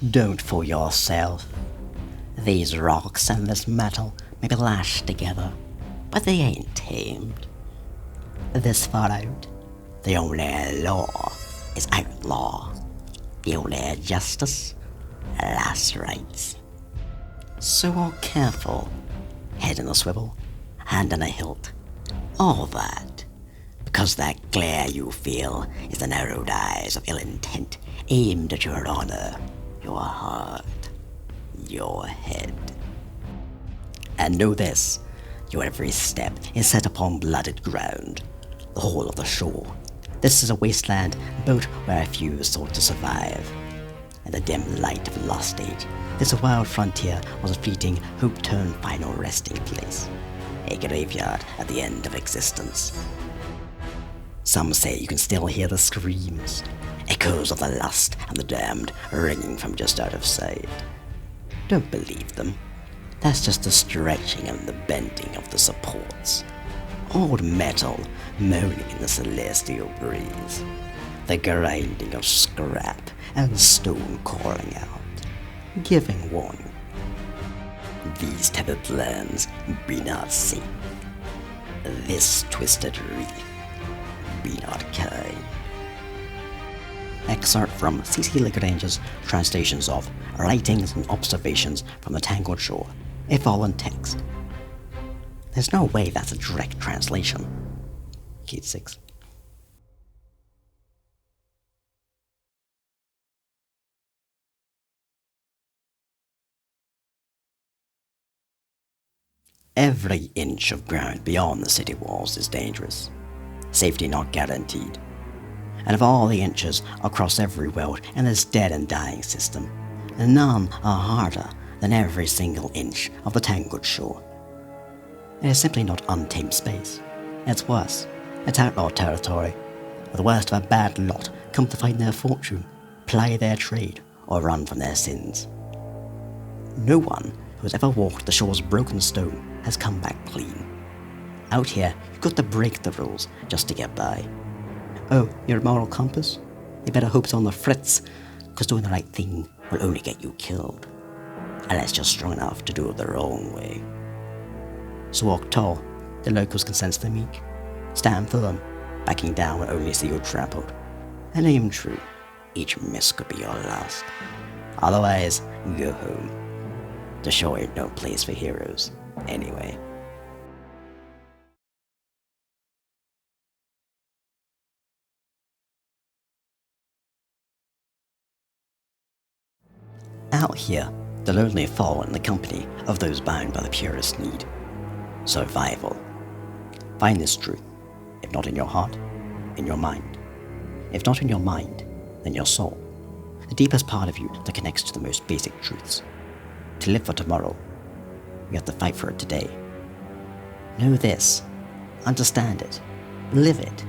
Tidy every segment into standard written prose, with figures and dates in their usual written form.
Don't fool yourself. These rocks and this metal may be lashed together, but they ain't tamed. This far out, the only law is outlaw. The only justice, lacerates. So walk careful, head in a swivel, hand in a hilt, all that, because that glare you feel is the narrowed eyes of ill intent aimed at your honor, your heart, your head. And know this, your every step is set upon blooded ground, the whole of the shore. This is a wasteland built where a few sought to survive. In the dim light of the lost age, this wild frontier was a fleeting, hope-turned final resting place. A graveyard at the end of existence. Some say you can still hear the screams, echoes of the lost and the damned ringing from just out of sight. Don't believe them. That's just the stretching and the bending of the supports. Old metal moaning in the celestial breeze. The grinding of scrap and stone calling out, giving warning. These tethered lands be not safe. This twisted reef be not kind. Excerpt from C.C. Lagrange's translations of Writings and Observations from the Tangled Shore, a fallen text. There's no way that's a direct translation. Key 6. Every inch of ground beyond the city walls is dangerous, safety not guaranteed. And of all the inches across every world in this dead and dying system, none are harder than every single inch of the Tangled Shore. It is simply not untamed space. It's worse. It's outlaw territory, where the worst of a bad lot come to find their fortune, ply their trade, or run from their sins. No one who has ever walked the shore's broken stone has come back clean. Out here, you've got to break the rules just to get by. Oh, your moral compass? You better hope it's on the fritz, because doing the right thing will only get you killed. Unless you're strong enough to do it the wrong way. So walk tall, the locals can sense the meek. Stand firm, backing down will only see you trampled. And aim true, each miss could be your last. Otherwise, go home. The shore ain't no place for heroes, anyway. Out here, the lonely fall in the company of those bound by the purest need. Survival. Find this truth, if not in your heart, in your mind. If not in your mind, then your soul. The deepest part of you that connects to the most basic truths. To live for tomorrow, you have to fight for it today. Know this, understand it, live it.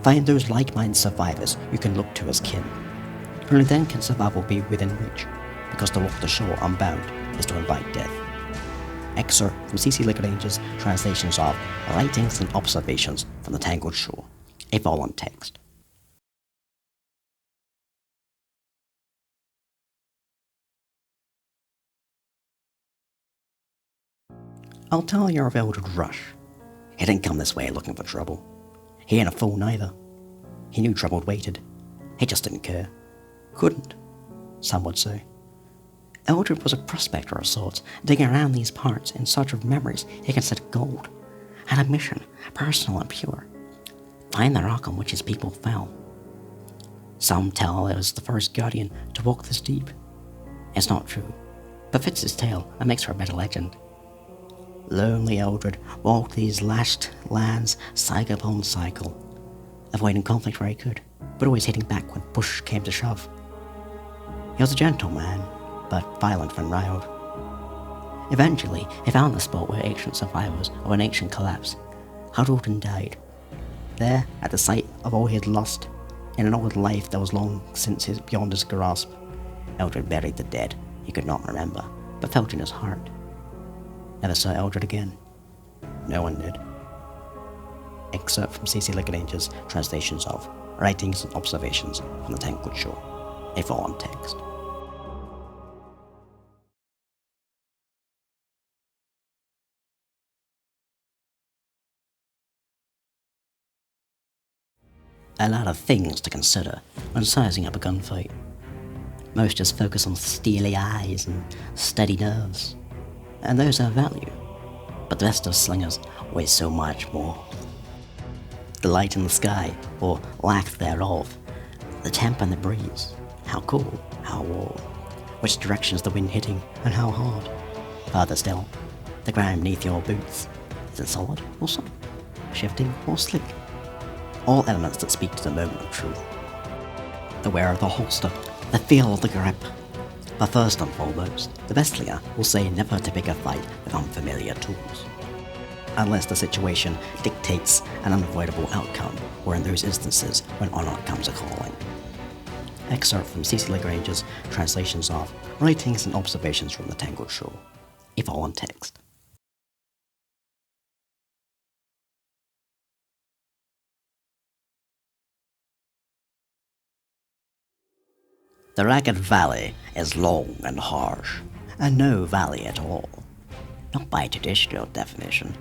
Find those like-minded survivors you can look to as kin. Only then can survival be within reach, because to walk the shore unbound is to invite death. Excerpt from C.C. Lagrange's translations of Writings and Observations from the Tangled Shore, a fallen text. I'll tell you of Eldred Rush. He didn't come this way looking for trouble. He ain't a fool neither. He knew trouble waited. He just didn't care. Couldn't, some would say. Eldred was a prospector of sorts, digging around these parts in search of memories he considered gold. Had a mission, personal and pure. Find the rock on which his people fell. Some tell it was the first guardian to walk this deep. It's not true, but fits his tale and makes for a better legend. Lonely Eldred walked these lashed lands cycle upon cycle, avoiding conflict where he could, but always hitting back when push came to shove. He was a gentle man, but violent when riled. Eventually, he found the spot where ancient survivors of an ancient collapse huddled and died. There, at the sight of all he had lost, in an old life that was long since beyond his grasp, Eldred buried the dead he could not remember, but felt in his heart. Never saw Eldred again. No one did. Excerpt from C.C. Lagrange's translations of Writings and Observations from the Tangled Shore, a fallen text. A lot of things to consider when sizing up a gunfight. Most just focus on steely eyes and steady nerves, and those have value, but the rest of slingers weigh so much more. The light in the sky, or lack thereof, the temp and the breeze, how cool, how warm, which direction is the wind hitting, and how hard. Further still, the ground beneath your boots, is it solid or soft, shifting or slick? All elements that speak to the moment of truth. The wear of the holster, the feel of the grip. But first and foremost, the best slinger will say never to pick a fight with unfamiliar tools. Unless the situation dictates an unavoidable outcome, or in those instances when honor comes a-calling. Excerpt from C.C. Lagrange's translations of Writings and Observations from the Tangled Shore. If all in text. The ragged valley is long and harsh, and no valley at all, not by traditional definition.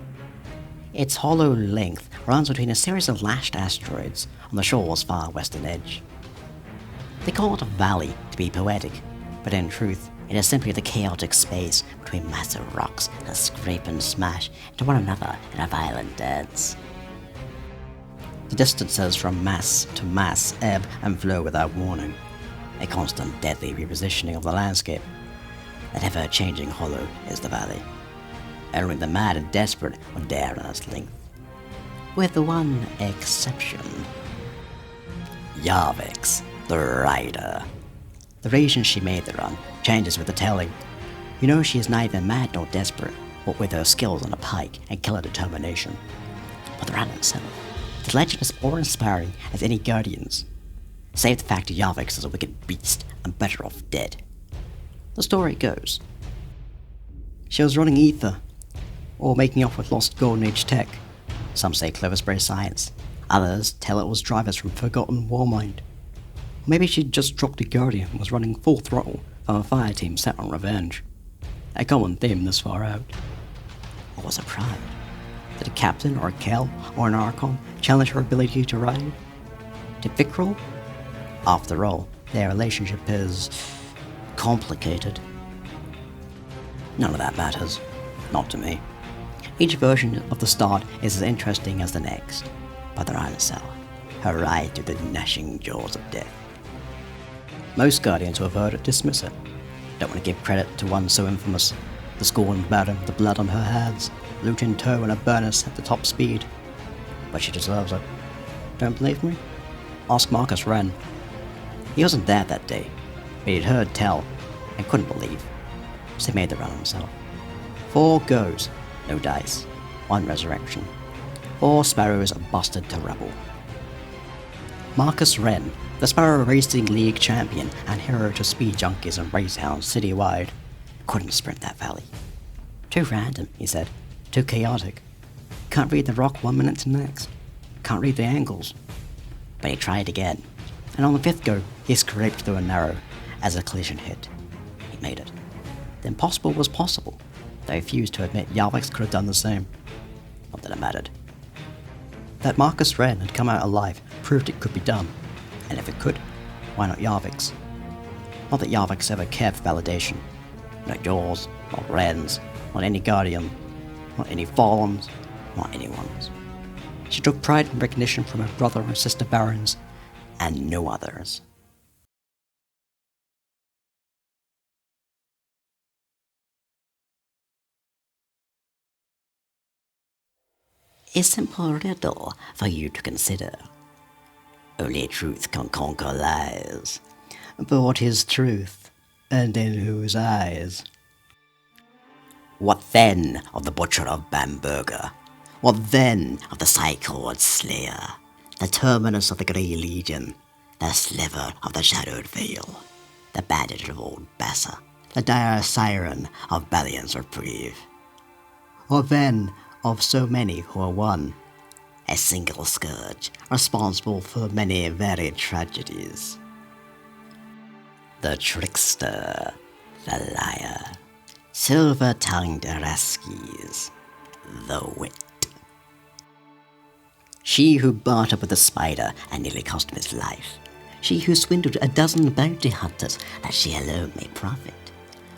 Its hollow length runs between a series of lashed asteroids on the shore's far western edge. They call it a valley to be poetic, but in truth, it is simply the chaotic space between massive rocks that scrape and smash into one another in a violent dance. The distances from mass to mass ebb and flow without warning, a constant deadly repositioning of the landscape. That ever-changing hollow is the valley. Only the mad and desperate would dare run its length. With one exception. Yarvix, the rider. The reason she made the run changes with the telling. You know she is neither mad nor desperate, what with her skills on a pike and killer determination. But the run itself, the legend is more inspiring as any Guardians. Save the fact that Yarvix is a wicked beast and better off dead. The story goes. She was running ether, or making off with lost Golden Age tech. Some say clever spray science, others tell it was drivers from forgotten Warmind. Or maybe she'd just dropped a Guardian and was running full throttle from a fire team set on revenge. A common theme this far out. Or was it pride? Did a captain or a Kel or an Archon challenge her ability to ride? Did Vic roll? After all, their relationship is complicated. None of that matters. Not to me. Each version of the start is as interesting as the next, but the ride itself, her ride through the gnashing jaws of death. Most Guardians who have heard it dismiss it. Don't want to give credit to one so infamous, the Scorned Baron with the blood on her hands, loot in tow and a burnous at the top speed. But she deserves it. Don't believe me? Ask Marcus Wren. He wasn't there that day, but he'd heard tell and couldn't believe, so he made the run himself. 4 goes, no dice, 1 resurrection. 4 sparrows are busted to rubble. Marcus Wren, the Sparrow Racing League champion and hero to speed junkies and racehounds citywide, couldn't sprint that valley. Too random, he said. Too chaotic. Can't read the rock 1 minute to next. Can't read the angles. But he tried again, and on the 5th go, he scraped through a narrow as a collision hit. He made it. The impossible was possible. They refused to admit Yarvix could have done the same. Not that it mattered. That Marcus Wren had come out alive proved it could be done, and if it could, why not Yarvix? Not that Yarvix ever cared for validation. Not yours, not Wren's, not any Guardian, not any Fallen's, not anyone's. She took pride in recognition from her brother and sister Barons, and no others. A simple riddle for you to consider. Only truth can conquer lies. But what is truth, and in whose eyes? What then of the butcher of Bamberger? What then of the Psychord Slayer? The terminus of the Grey Legion? The sliver of the Shadowed Vale? The bandage of Old Bassa? The dire siren of Balian's Reprieve? What then of so many who are one? A single scourge, responsible for many varied tragedies. The trickster, the liar, silver-tongued Eraskis, the wit. She who bartered with the spider and nearly cost him his life. She who swindled a dozen bounty hunters that she alone may profit.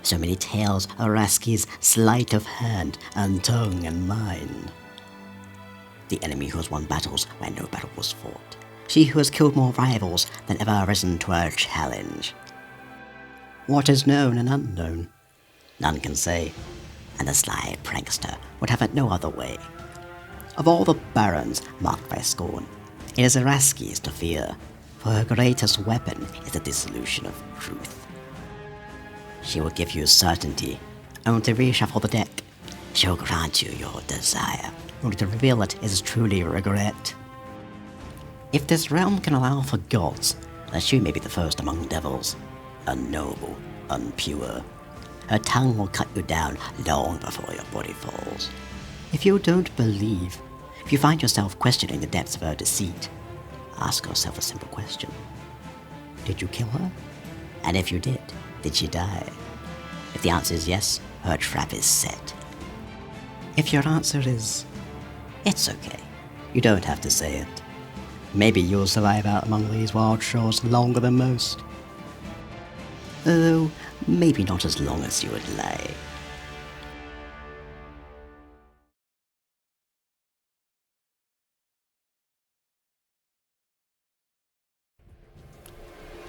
So many tales of Raski's sleight of hand and tongue and mind. The enemy who has won battles where no battle was fought. She who has killed more rivals than ever risen to her challenge. What is known and unknown, none can say, and the sly prankster would have it no other way. Of all the barons marked by scorn, it is Raski's to fear, for her greatest weapon is the dissolution of truth. She will give you certainty, only to reshuffle the deck. She will grant you your desire, only to reveal it is truly regret. If this realm can allow for gods, then she may be the first among devils, unnoble, unpure. Her tongue will cut you down long before your body falls. If you don't believe, if you find yourself questioning the depths of her deceit, ask yourself a simple question. Did you kill her? And if you did she die? If the answer is yes, her trap is set. If your answer is, it's okay, you don't have to say it. Maybe you'll survive out among these wild shores longer than most. Though, maybe not as long as you would like.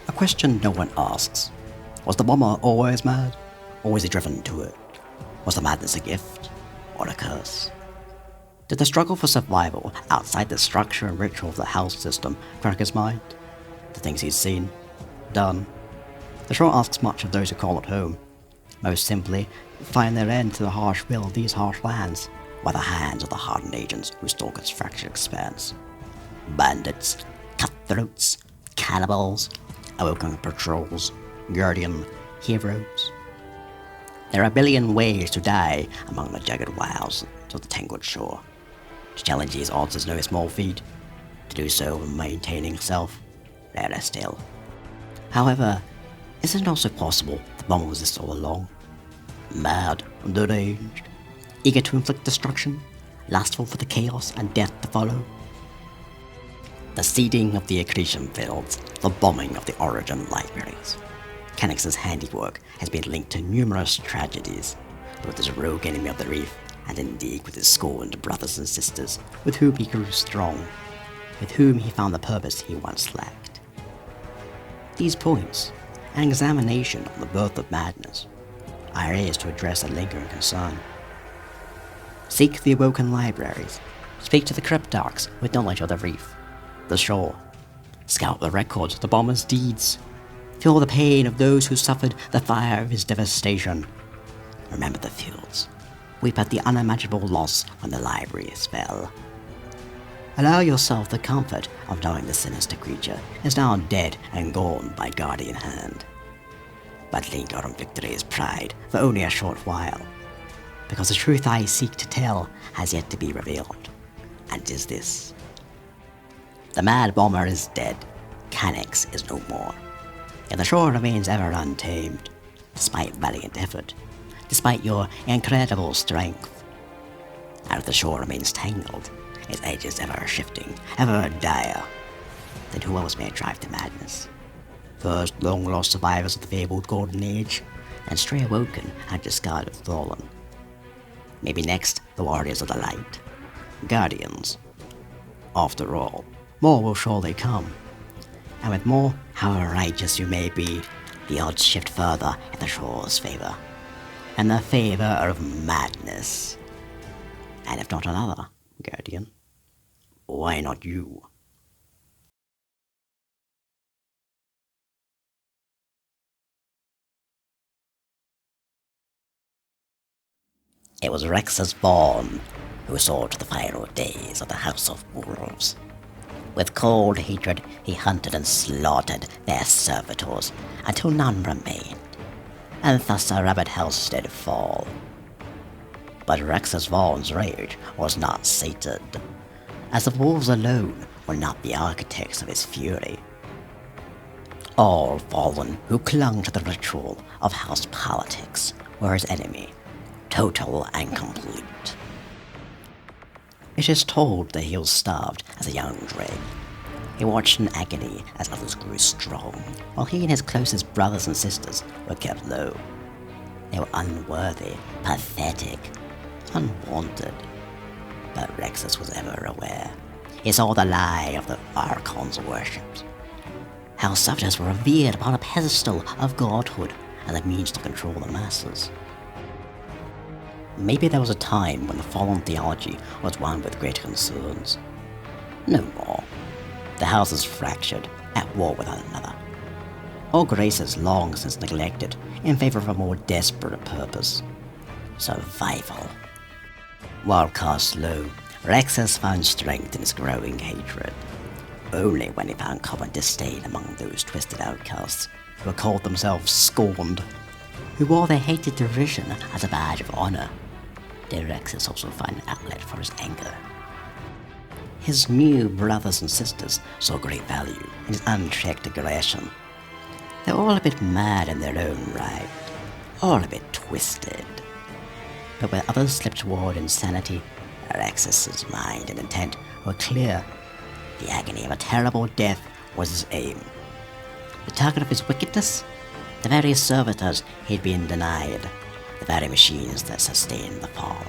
A question no one asks. Was the bomber always mad? Or was he driven to it? Was the madness a gift? Or a curse? Did the struggle for survival outside the structure and ritual of the house system crack his mind? The things he's seen, done. The shore asks much of those who call it home. Most simply, find their end to the harsh will of these harsh lands, by the hands of the hardened agents who stalk its fractured expanse. Bandits, cutthroats, cannibals, awoken patrols, guardian heroes. There are a billion ways to die among the jagged wilds of the Tangled Shore. To challenge these odds is no small feat. To do so while maintaining self, rarer still. However, is it also possible the bomber was this all along? Mad, deranged, eager to inflict destruction, lustful for the chaos and death to follow? The seeding of the accretion fields, the bombing of the origin libraries. Cannix's handiwork has been linked to numerous tragedies, both as a rogue enemy of the reef and indeed with his scorned brothers and sisters, with whom he grew strong, with whom he found the purpose he once lacked. These points, an examination on the birth of madness, are areas to address a lingering concern. Seek the awoken libraries, speak to the cryptarchs with knowledge of the reef, the shore, scout the records of the bomber's deeds, feel the pain of those who suffered the fire of his devastation. Remember the fields. Weep at the unimaginable loss when the libraries fell. Allow yourself the comfort of knowing the sinister creature is now dead and gone by guardian hand. But linger on victory's pride for only a short while, because the truth I seek to tell has yet to be revealed, and is this. The mad bomber is dead. Cannix is no more. Yet the shore remains ever untamed, despite valiant effort, despite your incredible strength. And if the shore remains tangled, its edges ever shifting, ever dire, then who else may drive to madness? First long-lost survivors of the fabled Golden Age, and stray awoken and discarded fallen. Maybe next, the warriors of the light, guardians. After all, more will surely come. And with more, however righteous you may be, the odds shift further in the shore's favor, and the favor of madness. And if not another, guardian, why not you? It was Rex's Vaughn who saw to the final days of the House of Wolves. With cold hatred, he hunted and slaughtered their servitors until none remained, and thus a rabbit house did fall. But Rex's Vaughn's rage was not sated, as the wolves alone were not the architects of his fury. All fallen who clung to the ritual of house politics were his enemy, total and complete. It is told that he was starved as a young drake. He watched in agony as others grew strong, while he and his closest brothers and sisters were kept low. They were unworthy, pathetic, unwanted. But Rexus was ever aware. He saw the lie of the Archon's worships. How subjects were revered upon a pedestal of godhood as a means to control the masses. Maybe there was a time when the fallen theology was one with great concerns. No more. The houses fractured, at war with one another. All graces long since neglected in favor of a more desperate purpose: survival. While cast low, Rexus found strength in his growing hatred. Only when he found common disdain among those twisted outcasts who called themselves Scorned, who wore their hated derision as a badge of honor, did Rexus also find an outlet for his anger. His new brothers and sisters saw great value in his unchecked aggression. They're all a bit mad in their own right, all a bit twisted. But where others slipped toward insanity, Rexus's mind and intent were clear. The agony of a terrible death was his aim. The target of his wickedness? The very servitors he'd been denied, the very machines that sustained the fallen.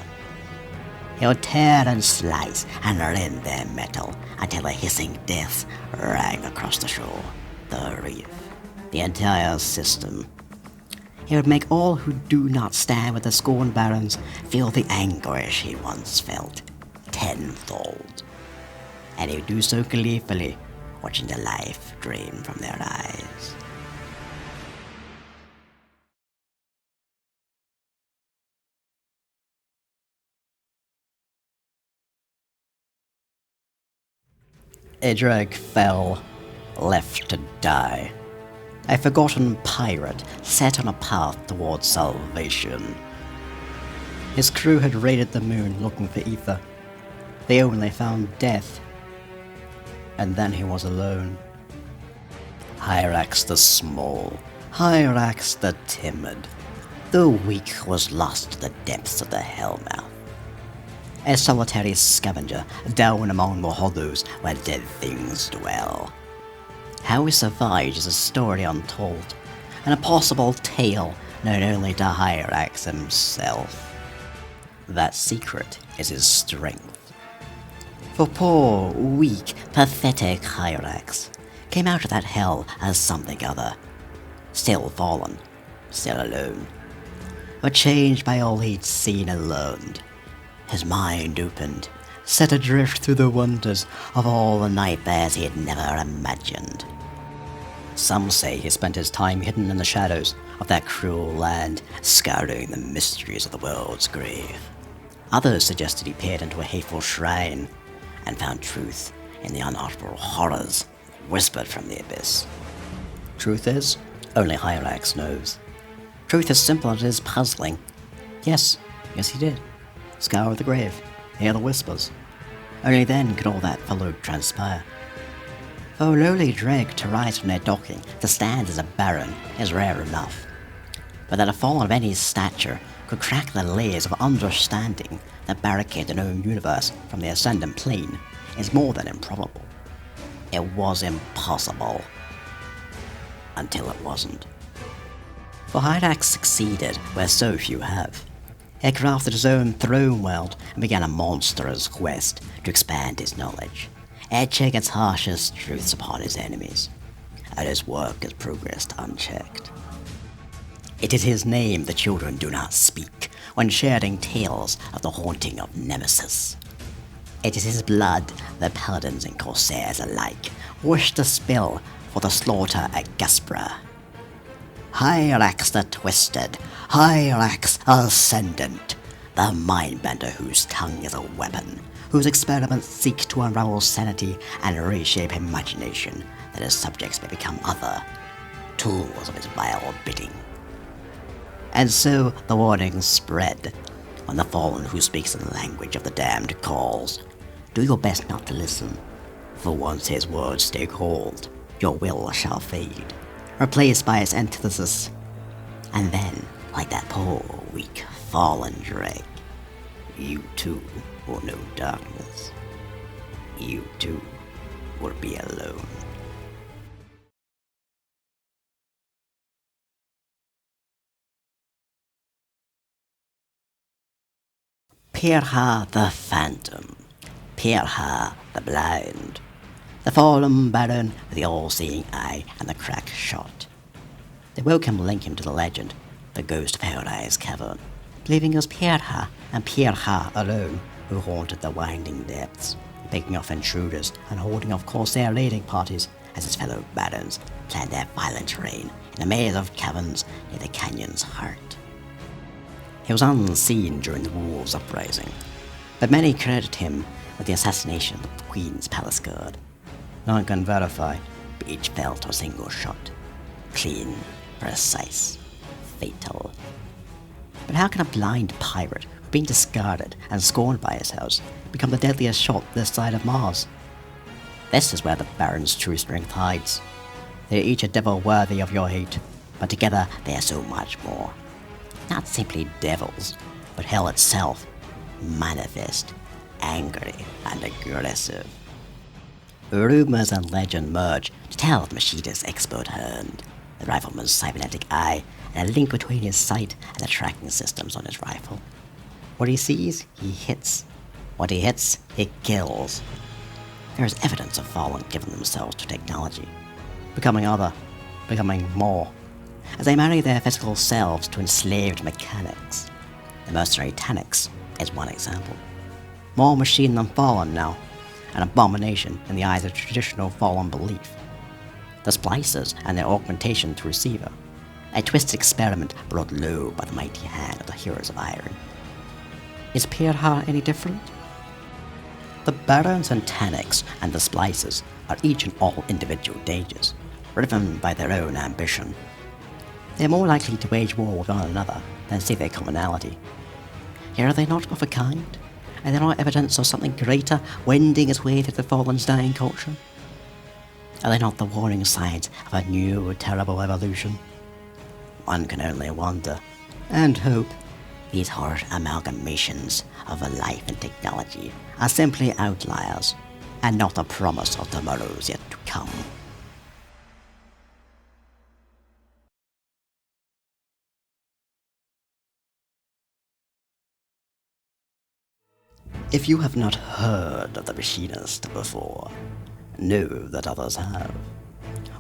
He would tear and slice and rend their metal until a hissing death rang across the shore, the reef, the entire system. He would make all who do not stand with the Scorned Barons feel the anguish he once felt, tenfold. And he would do so gleefully, watching the life drain from their eyes. Eldred fell, left to die. A forgotten pirate set on a path towards salvation. His crew had raided the moon looking for ether. They only found death. And then he was alone. Hyrax the small, Hyrax the timid, the weak was lost to the depths of the Hellmouth. A solitary scavenger down among the hollows where dead things dwell. How he survived is a story untold, and a possible tale known only to Hyrax himself. That secret is his strength. For poor, weak, pathetic Hyrax came out of that hell as something other. Still fallen, still alone, but changed by all he'd seen and learned. His mind opened, set adrift through the wonders of all the nightmares he had never imagined. Some say he spent his time hidden in the shadows of that cruel land, scouring the mysteries of the world's grave. Others suggested he peered into a hateful shrine and found truth in the unutterable horrors whispered from the abyss. Truth is, only Hyrax knows. Truth as simple as it is puzzling. Yes he did. Scour the grave, hear the whispers. Only then could all that followed transpire. For a lowly drake to rise from their docking to stand as a baron is rare enough. But that a fallen of any stature could crack the layers of understanding that barricade the known universe from the ascendant plane is more than improbable. It was impossible. Until it wasn't. For Hyrax succeeded where so few have. He crafted his own throne world and began a monstrous quest to expand his knowledge, etching its harshest truths upon his enemies, and his work has progressed unchecked. It is his name the children do not speak when sharing tales of the haunting of Nemesis. It is his blood that paladins and corsairs alike wish to spill for the slaughter at Gaspra. Hyrax the Twisted, Hyrax Ascendant, the mindbender whose tongue is a weapon, whose experiments seek to unravel sanity and reshape imagination that his subjects may become other, tools of his vile bidding. And so the warning spread. When the fallen who speaks in the language of the damned calls, do your best not to listen, for once his words take hold, your will shall fade, replaced by its antithesis, and then, like that poor, weak, fallen drake, You too will know darkness. You too will be alone. Pirha the Phantom, Pirha the Blind, the fallen Baron with the all-seeing eye and the cracked shot. They welcome link him to the legend, the ghost of Paradise Cavern, believing it was Pirha and Pirha alone who haunted the winding depths, picking off intruders and holding off corsair raiding parties as his fellow barons planned their violent reign in a maze of caverns near the canyon's heart. He was unseen during the Wolves' uprising, but many credit him with the assassination of the Queen's Palace Guard. None can verify, but each fell to a single shot. Clean, precise, fatal. But how can a blind pirate who'd been discarded and scorned by his house become the deadliest shot this side of Mars? This is where the Baron's true strength hides. They are each a devil worthy of your hate, but together they are so much more. Not simply devils, but hell itself, manifest, angry, and aggressive. Rumors and legend merge to tell of Machinist's expert hand, the rifleman's cybernetic eye, and a link between his sight and the tracking systems on his rifle. What he sees, he hits. What he hits, he kills. There is evidence of Fallen giving themselves to technology, becoming other, becoming more, as they marry their physical selves to enslaved mechanics. The mercenary Tanix is one example. More machine than Fallen now, an abomination in the eyes of traditional Fallen belief. The Splicers and their augmentation to Receiver, a twisted experiment brought low by the mighty hand of the Heroes of Iron. Is Pirha any different? The Barons and Tanix and the Splicers are each and all individual dangers, driven by their own ambition. They are more likely to wage war with one another than see their commonality. Yet are they not of a kind? Are they not evidence of something greater wending its way through the Fallen's dying culture? Are they not the warning signs of a new, terrible evolution? One can only wonder, and hope. These horrid amalgamations of a life and technology are simply outliers, and not a promise of tomorrows yet to come. If you have not heard of the Machinist before, know that others have.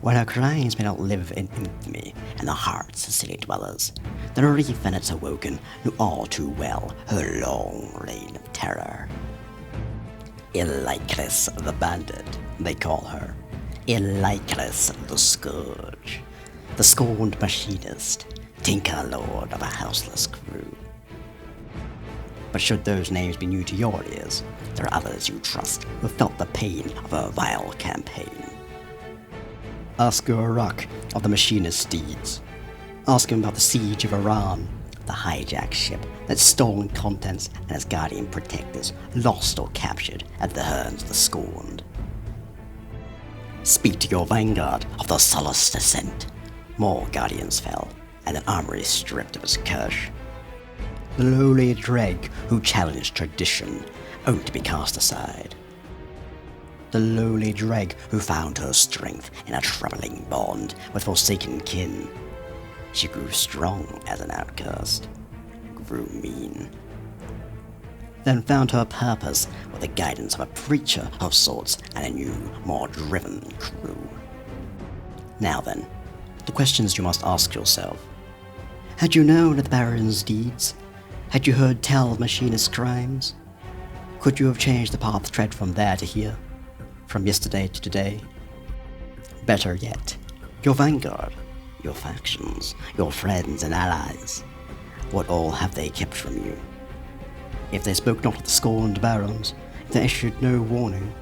While her crimes may not live in infamy in the hearts of city dwellers, the reef and its awoken knew all too well her long reign of terror. Ilicris the Bandit, they call her. Ilicris the Scourge. The Scorned Machinist, Tinker Lord of a houseless crew. But should those names be new to your ears, there are others you trust who felt the pain of a vile campaign. Ask Uruk of the Machinist's deeds. Ask him about the siege of Iran, the hijacked ship that stolen contents and its guardian protectors lost or captured at the hands of the Scorned. Speak to your vanguard of the Solace Descent. More guardians fell, and an armory stripped of its cash. The lowly Dreg who challenged tradition, only to be cast aside. The lowly Dreg who found her strength in a troubling bond with forsaken kin. She grew strong as an outcast, grew mean. Then found her purpose with the guidance of a preacher of sorts and a new, more driven crew. Now then, the questions you must ask yourself. Had you known of the Baron's deeds? Had you heard tell of Machinist's crimes? Could you have changed the path tread from there to here? From yesterday to today? Better yet, your vanguard, your factions, your friends and allies. What all have they kept from you? If they spoke not of the Scorned Barons, if they issued no warning,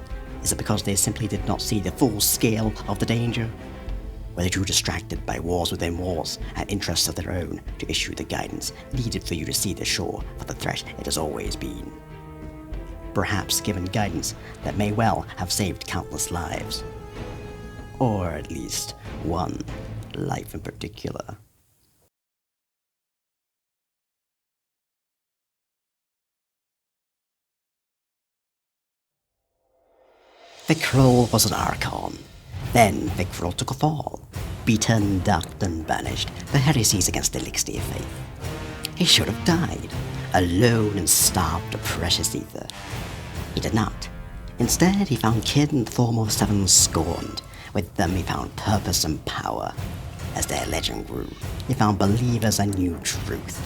is it because they simply did not see the full scale of the danger? Were they too distracted by wars within wars and interests of their own to issue the guidance needed for you to see the shore for the threat it has always been? Perhaps given guidance that may well have saved countless lives. Or at least one life in particular. Vickrol was an Archon. Then Vickrol took a fall, beaten, ducked, and banished for heresies against the Elixir faith. He should have died, alone and starved of precious ether. He did not. Instead, he found kin in the form of 7 Scorned. With them he found purpose and power. As their legend grew, he found believers and knew truth.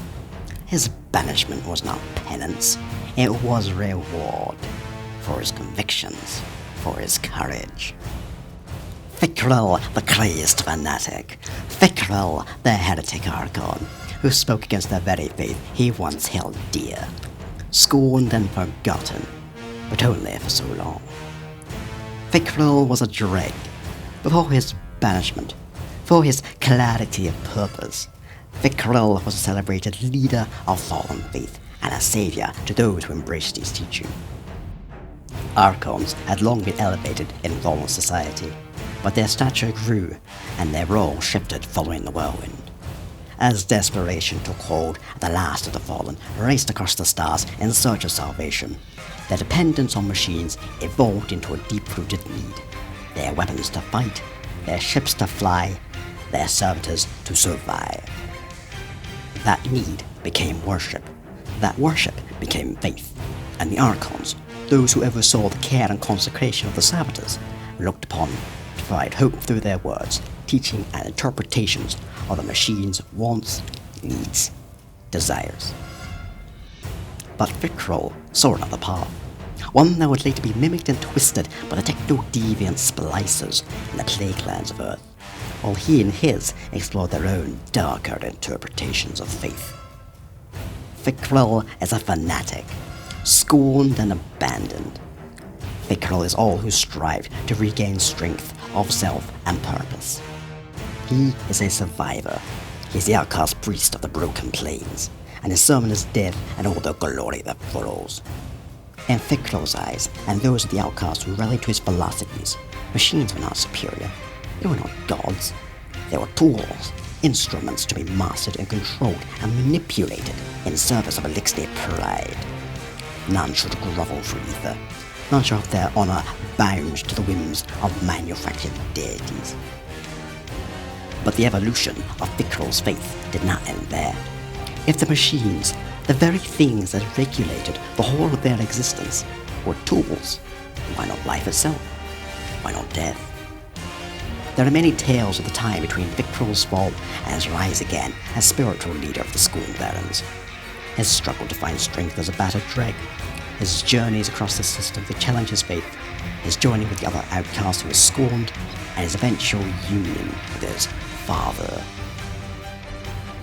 His banishment was not penance, it was reward. For his convictions, for his courage. Vickrol, the crazed fanatic. Vickrol, the heretic Archon, who spoke against the very faith he once held dear. Scorned and forgotten, but only for so long. Vickrol was a dread. Before his banishment, for his clarity of purpose, Vickrol was a celebrated leader of fallen faith and a savior to those who embraced his teaching. Archons had long been elevated in fallen society, but their stature grew and their role shifted following the whirlwind. As desperation took hold, the last of the fallen raced across the stars in search of salvation. Their dependence on machines evolved into a deep-rooted need. Their weapons to fight, their ships to fly, their servitors to survive. That need became worship. That worship became faith. And the Archons, those who oversaw the care and consecration of the servitors, looked upon to provide hope through their words, teaching and interpretations of the machine's wants, needs, desires. But Vickrol saw another path, one that would later be mimicked and twisted by the techno-deviant splicers in the plague lands of Earth, while he and his explored their own darker interpretations of faith. Vickrol is a fanatic, scorned and abandoned. Vickrol is all who strive to regain strength of self and purpose. He is a survivor. He is the outcast priest of the broken plains, and his sermon is death and all the glory that follows. In Vickrol's eyes, and those of the outcasts who rallied to his philosophies, machines were not superior. They were not gods. They were tools, instruments to be mastered and controlled and manipulated in service of Elixir pride. None should grovel for ether. None should have their honor bound to the whims of manufactured deities. But the evolution of Vickrol's faith did not end there. If the machines, the very things that regulated the whole of their existence, were tools, why not life itself? Why not death? There are many tales of the time between Vickrol's fall and his rise again as spiritual leader of the Scorned Barons. His struggle to find strength as a battered dreg, his journeys across the system to challenge his faith, his joining with the other outcasts who were scorned, and his eventual union with his father.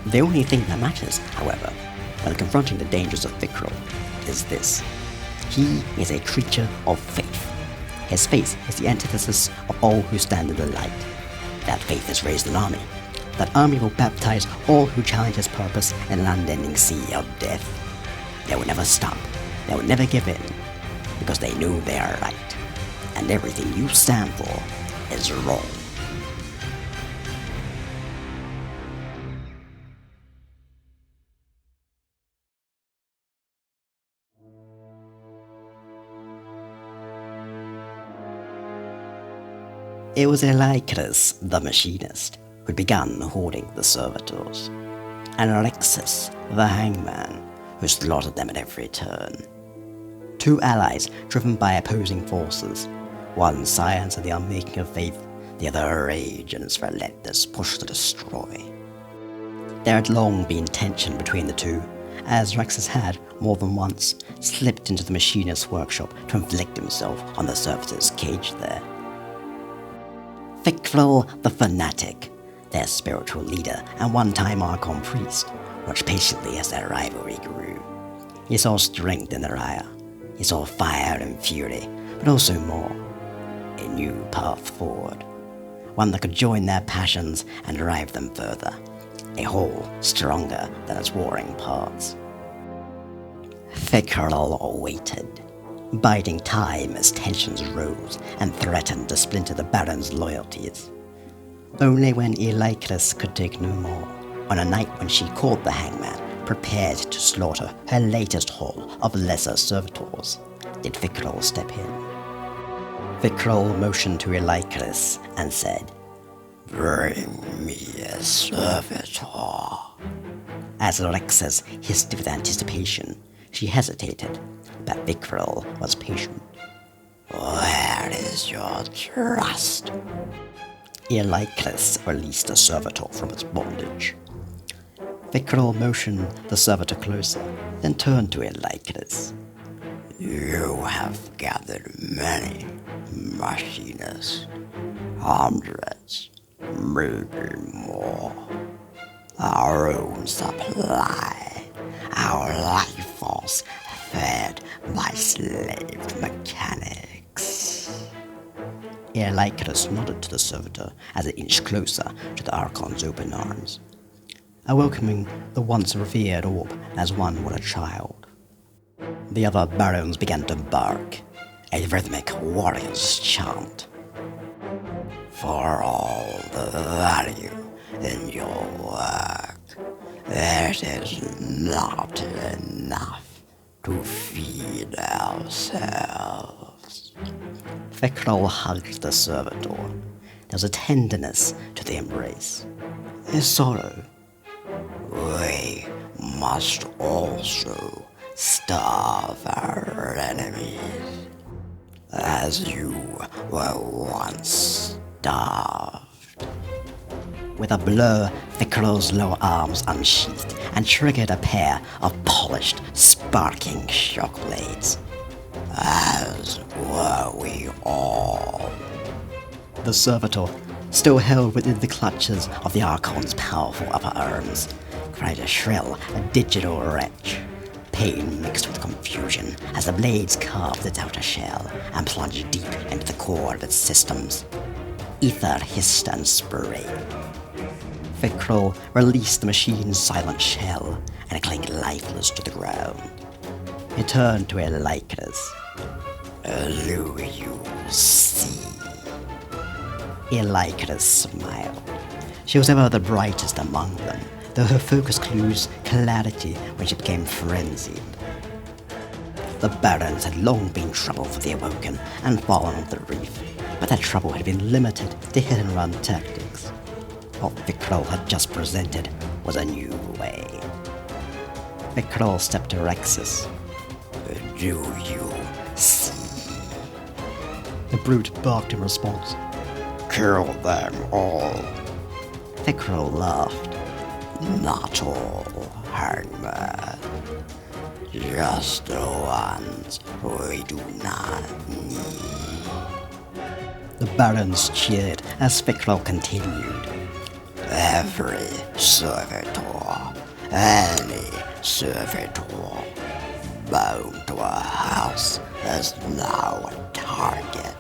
The only thing that matters, however, when confronting the dangers of Vickrol, is this. He is a creature of faith. His faith is the antithesis of all who stand in the light. That faith has raised an army. That army will baptize all who challenge his purpose in an unending sea of death. They will never stop. They will never give in, because they know they are right, and everything you stand for is wrong. It was Eldred, the machinist, who began hoarding the servitors, and Alexis, the hangman, who slaughtered them at every turn. Two allies driven by opposing forces, one science and the unmaking of faith, the other rage and its relentless push to destroy. There had long been tension between the two, as Rexus had, more than once, slipped into the machinist's workshop to inflict himself on the servitors caged there. Vickrol the fanatic, their spiritual leader and one-time Archon priest, watched patiently as their rivalry grew. He saw strength in their ire, he saw fire and fury, but also more. A new path forward, one that could join their passions and drive them further, a whole stronger than its warring parts. Vickrol waited, biding time as tensions rose and threatened to splinter the Baron's loyalties. Only when Eldred could take no more, on a night when she called the hangman, prepared to slaughter her latest haul of lesser servitors, did Vickrol step in. Vickrol motioned to Elycris and said, "Bring me a servitor." As Alexis hissed with anticipation, she hesitated, but Vickrol was patient. "Where is your trust?" Elycris released the servitor from its bondage. Vickrol motioned the servitor closer, then turned to Elycris. "You have gathered many machinists, hundreds, maybe more. Our own supply, our life force fed by slave mechanics." Elycris nodded to the servitor as it inched closer to the Archon's open arms, welcoming the once revered orb as one would a child. The other barons began to bark, a rhythmic warrior's chant. "For all the value in your work, it is not enough to feed ourselves." Vickrol hugged the servitor. There was a tenderness to the embrace, a sorrow. "We must also starve our enemies, as you were once starved." With a blow, Vickrol's lower arms unsheathed and triggered a pair of polished, sparking shock blades. "As were we all." The servitor, still held within the clutches of the Archon's powerful upper arms, cried a shrill, digital retch. Pain mixed with confusion as the blades carved its outer shell and plunged deep into the core of its systems. Ether hissed and sprayed. Vickrol released the machine's silent shell, and it clinged lifeless to the ground. He turned to Elycris. "Do you see?" Elycris smiled. She was ever the brightest among them, though her focus clues clarity when she became frenzied. The Barons had long been trouble for the Awoken and fallen off the reef, but that trouble had been limited to hit-and-run tactics. What Vickrol had just presented was a new way. Vickrol stepped to Rexus. "Do you see?" The brute barked in response. "Kill them all." Vickrol laughed. "Not all, Hangman. Just the ones we do not need." The Barons cheered as Vickrol continued. "Every servitor, any servitor, bound to a house is now a target,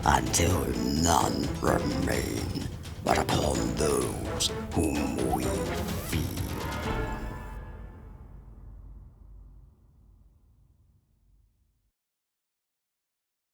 until none remain but upon those whom we